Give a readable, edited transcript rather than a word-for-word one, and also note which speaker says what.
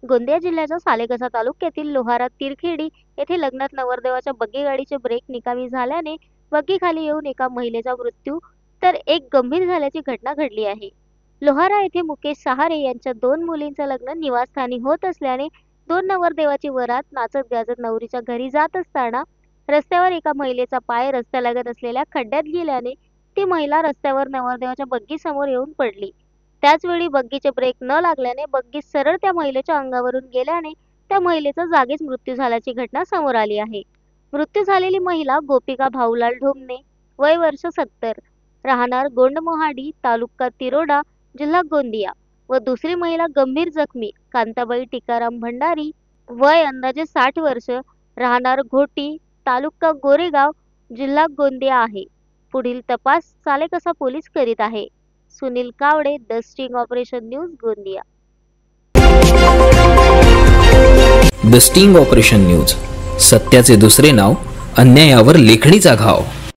Speaker 1: गोंदिया जिल्ह्याच्या सालेकसा तालुक्यातील लोहारा तिरखेडी येथे लग्नात नवरदेवाच्या बग्गी गाडीचे ब्रेक निकामी झाल्याने बग्गी खाली येऊन एका महिलेचा मृत्यू तर एक गंभीर झाल्याची घटना घडली आहे। लोहारा येथे मुकेश सहारे यांच्या 2 मुलींचे लग्न निवासस्थानी होत असल्याने 2 नवरदेवाची वरात नाचत गाजत नवरीच्या घरी जात असताना रस्त्यावर एका महिलेचा पाय रस्त्यालगत असलेल्या खड्ड्यात गेल्याने ती महिला रस्त्यावर नवरदेवाच्या बग्गी समोर येऊन पडली। त्याचवेळी बग्गीचे ब्रेक न लागल्याने बग्गी सरळ त्या महिलेच्या अंगावरून गेल्याने त्या महिलेचा जागीच मृत्यू झाल्याची घटना समोर आली आहे। मृत्यू झालेली महिला गोपिका भाऊलाल ढोमणे, वय वर्ष 70, राहणार गोंडमोहाडी, तालुका तिरोडा, जिल्हा गोंदिया व दुसरी महिला गंभीर जखमी कांताबाई टिकाराम भंडारी, वय अंदाजे 60 वर्ष, राहणार घोटी, तालुका गोरेगाव, जिल्हा गोंदिया आहे। पुढील तपास सालेकसा पोलीस करीत आहे। Sunil Kawade, the sting operation news, Gondia.
Speaker 2: The sting operation news, सत्याचे दुसरे नाव, अन्यायावर लेखणीचा घाव।